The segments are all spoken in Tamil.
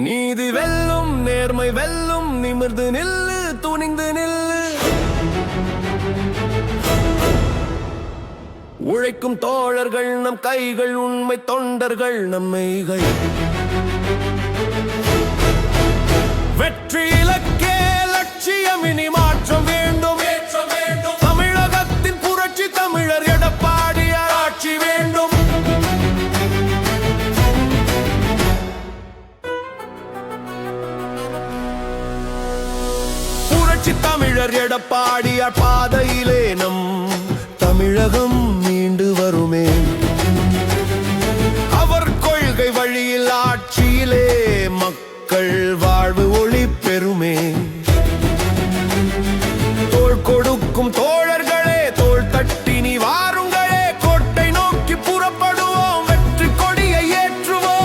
நீதி வெல்லும், நேர்மை வெல்லும், நிமிர்ந்து நில்லு, துணிந்து நில்லு. உழைக்கும் தோழர்கள் நம் கைகள், உண்மை தொண்டர்கள் நம்மைகள். வெற்றி இலக்கே லட்சியம், இனி மாற்றம் வேண்டும். தமிழகத்தின் புரட்சி தமிழர் எடப்பாடியார் ஆட்சி வேண்டும். புரட்சி தமிழர் எடப்பாடியார் பாதையிலே நம் தமிழகம் மீண்டு வருமே. அவர் கொள்கை வழியில் ஆட்சியிலே மக்கள் வாழ்வு ஒளி பெறுமே. தோள் கொடுக்கும் தோழர்களே, தோள் தட்டி நீ வாருங்களே, கோட்டை நோக்கி புறப்படுவோம், வெற்றி கொடியை ஏற்றுவோம்.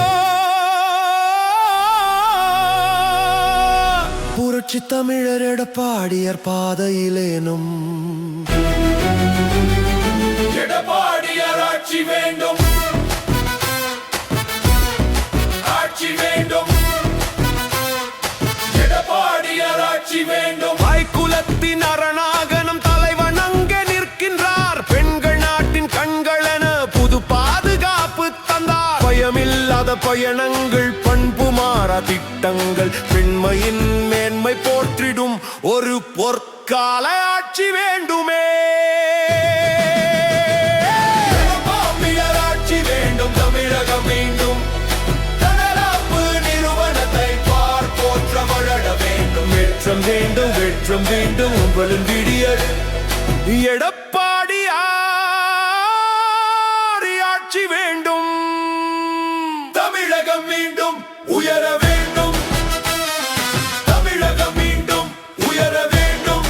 புரட்சி தமிழர் எடப்பாடியார் பாதையிலேனும் எடப்பாடியார் ஆட்சி வேண்டும், ஆட்சி வேண்டும், எடப்பாடியார் ஆட்சி வேண்டும். குலத்தின் அரணாக நம் தலைவன் அங்கே நிற்கின்றார். பெண்கள் நாட்டின் கண்கள் என புது பாதுகாப்பு தந்தார். பயமில்லாத பயணங்கள், பண்பு மாறா திட்டங்கள், பெண்மையின் மேன்மை போற்றிடும் ஒரு பொற்கால ஆட்சி வேண்டுமே. ஆட்சி வேண்டும், தமிழகம் மீண்டும் தனலாப்பு நிறுவனத்தை பார்ப்போற்ற வளர வேண்டும். ஏற்றம் வேண்டும், வெற்றம் வேண்டும், உங்களின் விடியல் எடப்பாடியார் ஆட்சி வேண்டும். தமிழகம் மீண்டும் உயர வேண்டும், தமிழகம் மீண்டும் உயர வேண்டும்.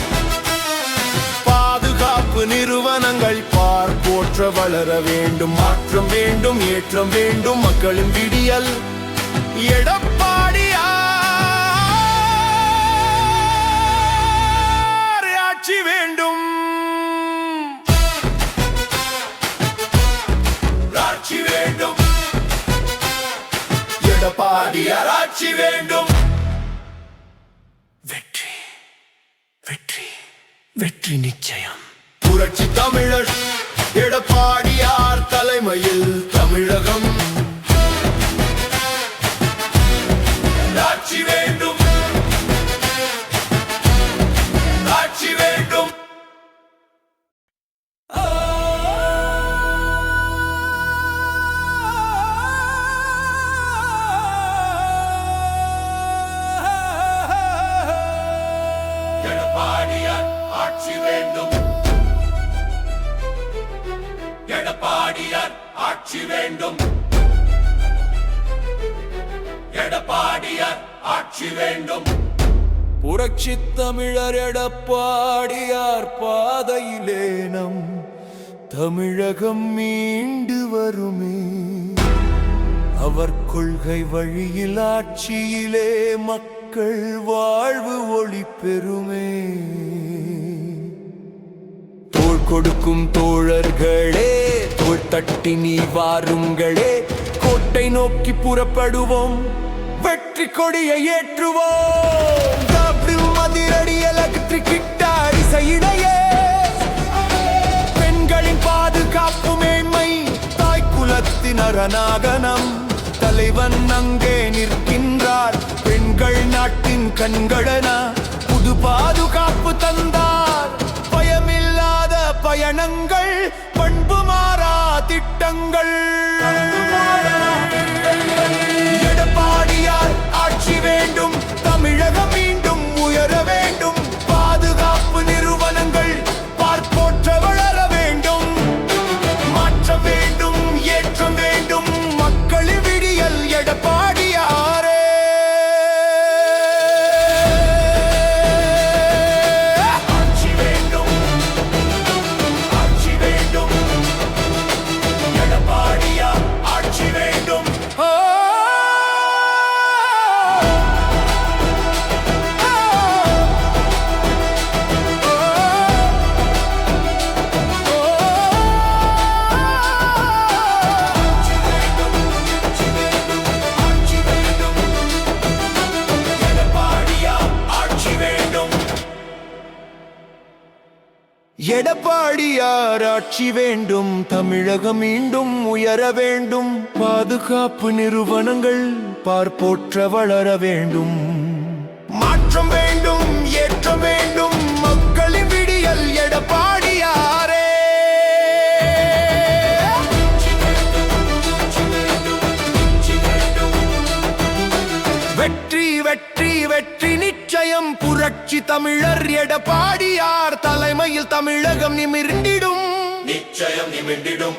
பாதுகாப்பு நிறுவனங்கள் பார்ப்போற்ற வளர வேண்டும். மாற்றம் வேண்டும், ஏற்றம் வேண்டும், மக்களின் விடியல் எடப்பாடியார் ஆட்சி வேண்டும், ஆட்சி வேண்டும், எடப்பாடியார் ஆட்சி வேண்டும். வெற்றி, வெற்றி, வெற்றி நிச்சயம். புரட்சி தமிழர் எடப்பாடியார் தலைமையில் தமிழகம் ஆட்சி வேண்டும், ஆட்சி வேண்டும். எடப்பாடியார் ஆட்சி வேண்டும், எடப்பாடியார் ஆட்சி வேண்டும், எடப்பாடியார் ஆட்சி வேண்டும். புரட்சி தமிழர் எடப்பாடியார் பாதையிலே நம் தமிழகம் மீண்டு வருமே. அவர் கொள்கை வழியில் ஆட்சியிலே மக்கள் வாழ்வு ஒளி பெறுமே. தோள் கொடுக்கும் தோழர்களே, தோள் தட்டி நீ வாருங்களே, கோட்டை நோக்கி புறப்படுவோம், வெற்றி கொடியை ஏற்றுவோம். மதிரடி எலக்ட்ரிக் கிட்டார் இசையிடையே பெண்களின் பாதுகாப்பு மேன்மை, தாய் குலத்தின் அரணாகனம் தலைவன் அங்கே நிற்கின்றார். பெண்கள் நாட்டின் கண்களென புது பாதுகாப்பு தந்தார். பயமில்லாத பயணங்கள், பண்பு மாறா திட்டங்கள். எடப்பாடியார் ஆட்சி வேண்டும், தமிழகம் மீண்டும் உயர வேண்டும். பாதுகாப்பு நிறுவனங்கள் பார்ப்போற்ற வளர வேண்டும். மாற்றம் வேண்டும், ஏற்றம் வேண்டும், மக்களின் விடியல் எடப்பாடியாரே. ஆட்சி வேண்டும், ஆட்சி வேண்டும், எடப்பாடி எடப்பாடியார் ஆட்சி வேண்டும், தமிழகம் மீண்டும் உயர வேண்டும், பாதுகாப்பு நிறுவனங்கள் பார்ப்போற்ற வளர வேண்டும், மாற்றம் வேண்டும், ஏற்றம் வேண்டும், மக்களின் விடியல் எடப்பாடியாரே. வெற்றி வெற்றி வெற்றி நிச்சயம், புரட்சி தமிழர் எடப்பாடியார் தலைமையில் தமிழகம் நிமிர்ந்திடும், நிச்சயம் நிமிர்ந்திடும்.